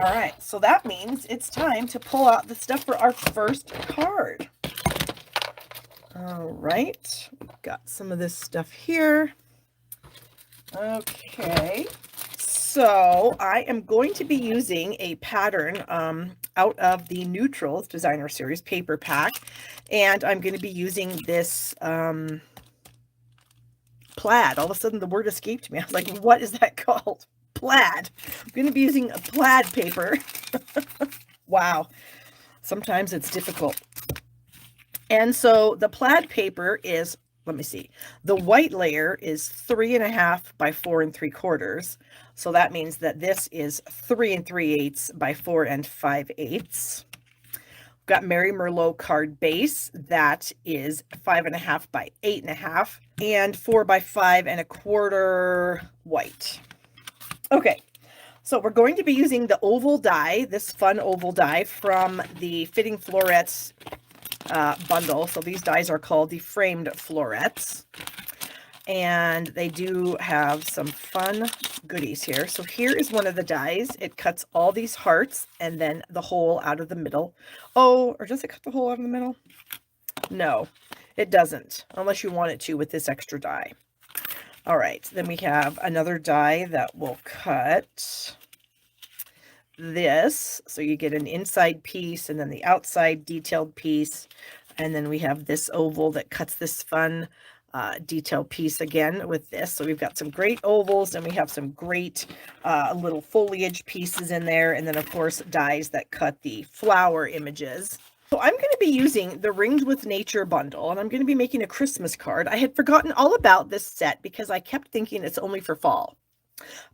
All right, so that means it's time to pull out the stuff for our first card. All right, we've got some of this stuff here. Okay, so I am going to be using a pattern out of the Neutrals Designer Series paper pack, and I'm going to be using this plaid. All of a sudden the word escaped me. I was like, what is that called? Plaid. I'm going to be using a plaid paper. Wow. Sometimes it's difficult. And so the plaid paper is, let me see, the white layer is 3.5 by 4 3/4. So that means that this is 3 3/8 by 4 5/8. We've got Mary Merlot card base. That is 5.5 by 8.5 and 4 by 5 1/4 white. Okay, so we're going to be using the oval die, this fun oval die from the Fitting Florets bundle. So these dies are called the framed florets, and they do have some fun goodies here. So here is one of the dies. It cuts all these hearts and then the hole out of the middle. Oh, or does it cut the hole out of the middle? No, it doesn't, unless you want it to with this extra die. All right, then we have another die that will cut this. So you get an inside piece and then the outside detailed piece. And then we have this oval that cuts this fun detailed piece again with this. So we've got some great ovals, and we have some great little foliage pieces in there. And then, of course, dies that cut the flower images. So I'm going to be using the Ringed with Nature bundle, and I'm going to be making a Christmas card. I had forgotten all about this set because I kept thinking it's only for fall.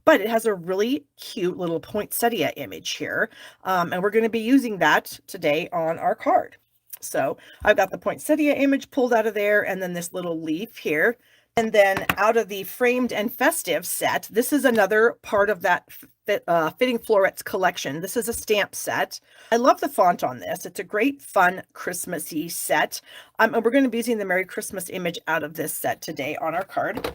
But it has a really cute little poinsettia image here, and we're going to be using that today on our card. So I've got the poinsettia image pulled out of there, and then this little leaf here. And then out of the Framed and Festive set, this is another part of that Fitting Florets collection. This is a stamp set. I love the font on this. It's a great, fun, Christmassy set. And we're going to be using the Merry Christmas image out of this set today on our card.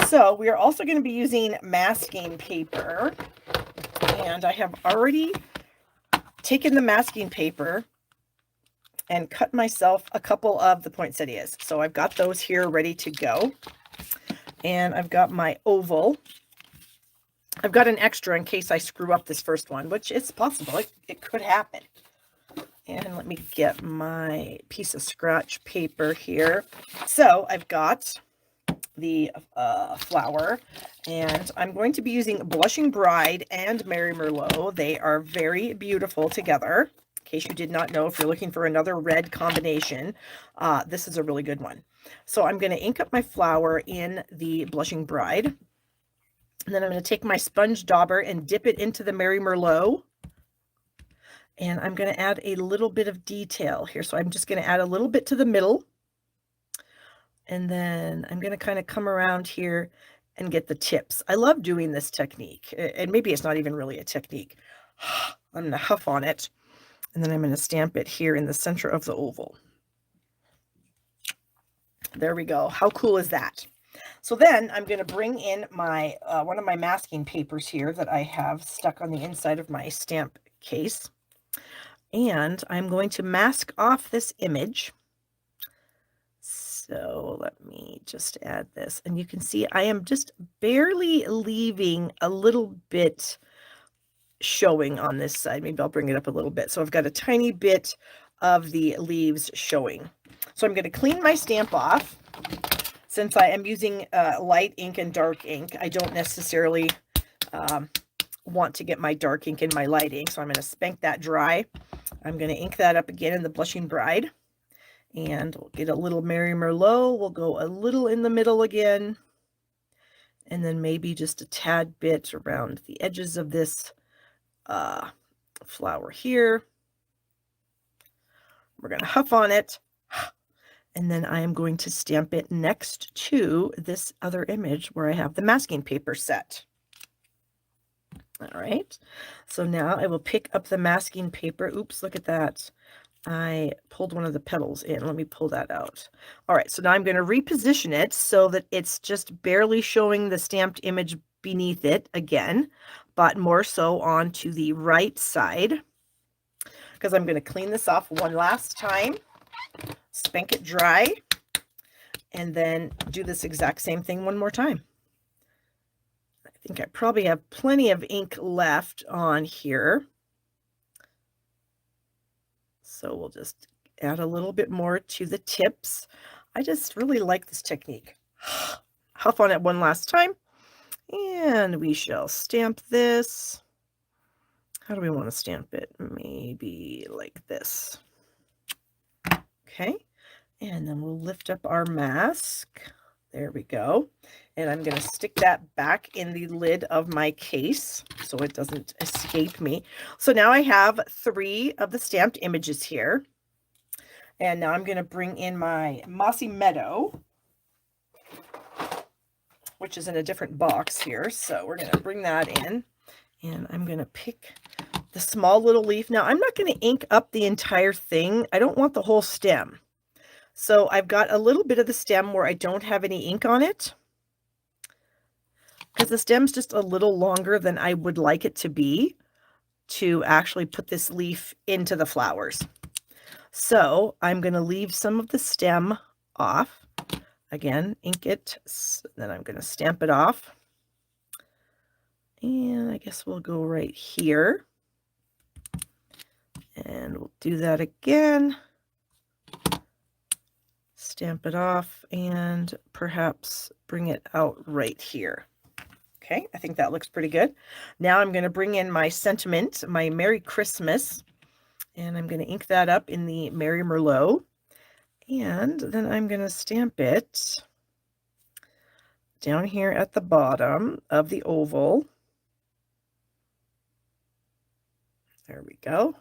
So we are also going to be using masking paper. And I have already taken the masking paper and cut myself a couple of the poinsettias. So I've got those here ready to go. And I've got my oval. I've got an extra in case I screw up this first one, which is possible. It could happen. And let me get my piece of scratch paper here. So I've got the flower, and I'm going to be using Blushing Bride and Mary Merlot. They are very beautiful together. In case you did not know, if you're looking for another red combination, this is a really good one. So I'm going to ink up my flower in the Blushing Bride. And then I'm going to take my sponge dauber and dip it into the Mary Merlot. And I'm going to add a little bit of detail here. So I'm just going to add a little bit to the middle. And then I'm going to kind of come around here and get the tips. I love doing this technique. And maybe it's not even really a technique. I'm going to huff on it. And then I'm going to stamp it here in the center of the oval. There we go. How cool is that? So then I'm going to bring in my one of my masking papers here that I have stuck on the inside of my stamp case. And I'm going to mask off this image. So let me just add this. And you can see I am just barely leaving a little bit showing on this side. Maybe I'll bring it up a little bit. So I've got a tiny bit of the leaves showing. So I'm going to clean my stamp off. Since I am using light ink and dark ink, I don't necessarily want to get my dark ink in my light ink. So I'm going to spank that dry. I'm going to ink that up again in the Blushing Bride. And we'll get a little Mary Merlot. We'll go a little in the middle again. And then maybe just a tad bit around the edges of this flower here. We're going to huff on it. And then I am going to stamp it next to this other image where I have the masking paper set. All right. So now I will pick up the masking paper. Oops, look at that. I pulled one of the petals in. Let me pull that out. All right. So now I'm going to reposition it so that it's just barely showing the stamped image beneath it again. but more so onto the right side, because I'm going to clean this off one last time, spank it dry, and then do this exact same thing one more time. I think I probably have plenty of ink left on here. So we'll just add a little bit more to the tips. I just really like this technique. Huff on it one last time, and we shall stamp this. How do we want to stamp it? Maybe like this. Okay, and then we'll lift up our mask. There we go. And I'm going to stick that back in the lid of my case so it doesn't escape me. So now I have 3 of the stamped images here. And now I'm going to bring in my Mossy Meadow, which is in a different box here. So we're going to bring that in, and I'm going to pick the small little leaf. Now I'm not going to ink up the entire thing. I don't want the whole stem. So I've got a little bit of the stem where I don't have any ink on it, because the stem's just a little longer than I would like it to be to actually put this leaf into the flowers. So I'm going to leave some of the stem off. Again, ink it, then I'm going to stamp it off. And I guess we'll go right here. And we'll do that again. Stamp it off and perhaps bring it out right here. Okay, I think that looks pretty good. Now I'm going to bring in my sentiment, my Merry Christmas, and I'm going to ink that up in the Merry Merlot. And then I'm going to stamp it down here at the bottom of the oval. There we go.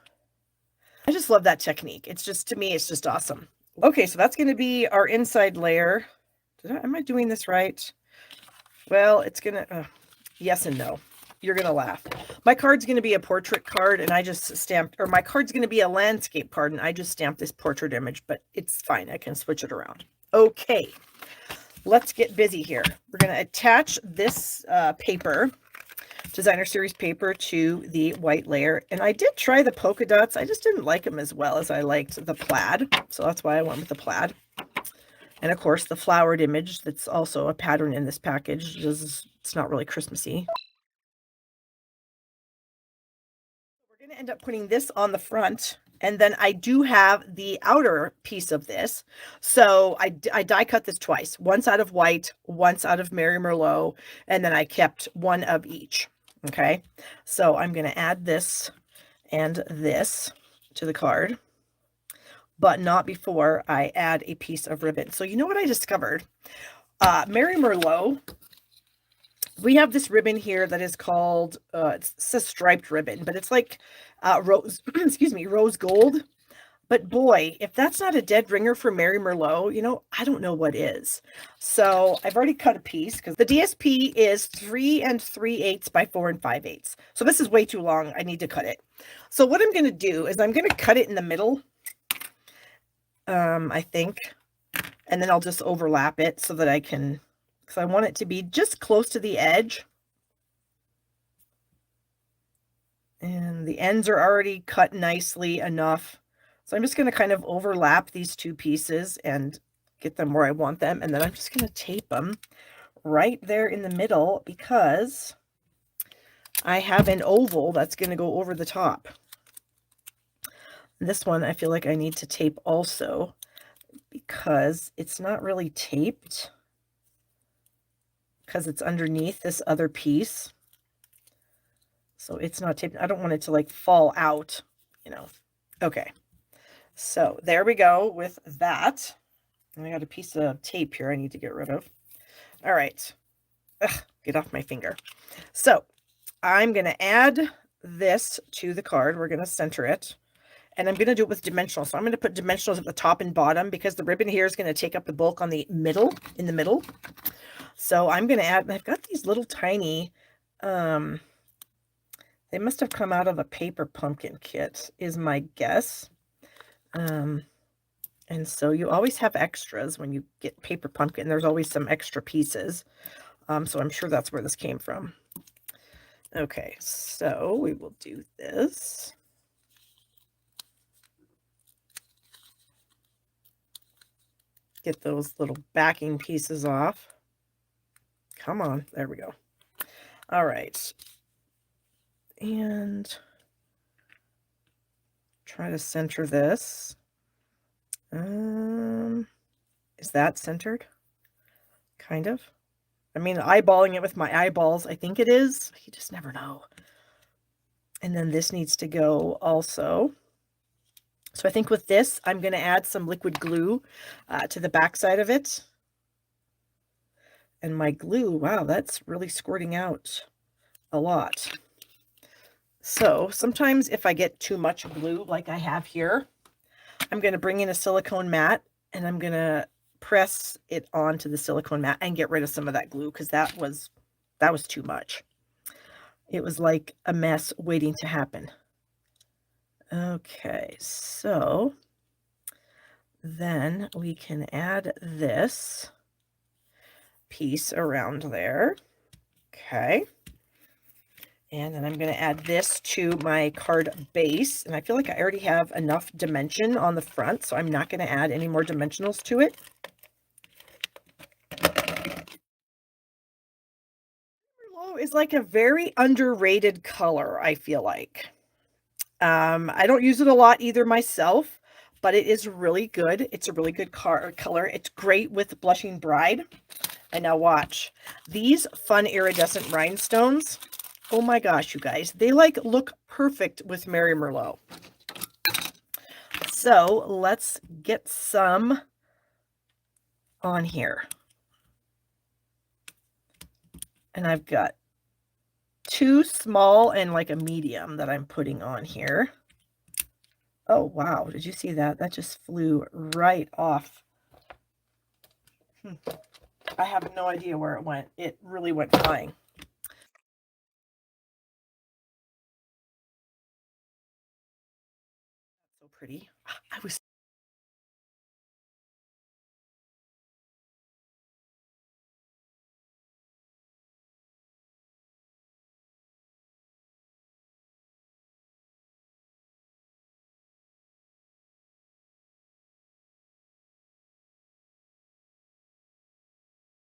I just love that technique. It's just, to me, it's just awesome. Okay, so that's going to be our inside layer. Am I doing this right? Well, it's going to, yes and no. You're going to laugh. My card's going to be a portrait card, and I just stamped, or my card's going to be a landscape card, and I just stamped this portrait image, but it's fine. I can switch it around. Okay, let's get busy here. We're going to attach this paper, designer series paper, to the white layer. And I did try the polka dots. I just didn't like them as well as I liked the plaid. So that's why I went with the plaid. And of course, the flowered image that's also a pattern in this package. It's not really Christmassy. We're going to end up putting this on the front. And then I do have the outer piece of this. So I die cut this twice. Once out of white, once out of Merry Merlot. And then I kept one of each. Okay, so I'm going to add this and this to the card, but not before I add a piece of ribbon. So you know what I discovered? Merry Merlot, we have this ribbon here that is called, it's a striped ribbon, but it's like rose, excuse me, rose gold. But boy, if that's not a dead ringer for Merry Merlot, you know, I don't know what is. So I've already cut a piece because the DSP is 3 3/8 by 4 5/8. So this is way too long. I need to cut it. So what I'm going to do is I'm going to cut it in the middle, I think, and then I'll just overlap it so that I can, because I want it to be just close to the edge. And the ends are already cut nicely enough. So I'm just going to kind of overlap these two pieces and get them where I want them. And then I'm just going to tape them right there in the middle because I have an oval that's going to go over the top. This one I feel like I need to tape also because it's not really taped because it's underneath this other piece. So it's not taped. I don't want it to like fall out, you know. Okay. So there we go with that. I got a piece of tape here I need to get rid of. All right. Ugh, get off my finger. So I'm going to add this to the card. We're going to center it. And I'm going to do it with dimensional. So I'm going to put dimensionals at the top and bottom because the ribbon here is going to take up the bulk on the middle, in the middle. So I'm going to add, I've got these little tiny, they must have come out of a paper pumpkin kit is my guess. And so you always have extras when you get paper pumpkin. There's always some extra pieces. So I'm sure that's where this came from. Okay, so we will do this. Get those little backing pieces off. Come on, there we go. All right. And try to center this. Is that centered? Kind of. I mean, eyeballing it with my eyeballs, I think it is. You just never know. And then this needs to go also. So I think with this, I'm going to add some liquid glue to the back side of it. And my glue, wow, that's really squirting out a lot. So sometimes if I get too much glue like I have here, I'm going to bring in a silicone mat and I'm going to press it onto the silicone mat and get rid of some of that glue because that was too much. It was like a mess waiting to happen. Okay, so then we can add this piece around there. Okay. And then I'm going to add this to my card base. And I feel like I already have enough dimension on the front, so I'm not going to add any more dimensionals to it. Merlot is like a very underrated color, I feel like. I don't use it a lot either myself, but it is really good. It's a really good color. It's great with Blushing Bride. And now watch. These fun iridescent rhinestones. Oh my gosh, you guys. They like look perfect with Mary Merlot. So let's get some on here. And I've got 2 small and like a medium that I'm putting on here. Oh, wow. Did you see that? That just flew right off. I have no idea where it went. It really went flying. So pretty. I was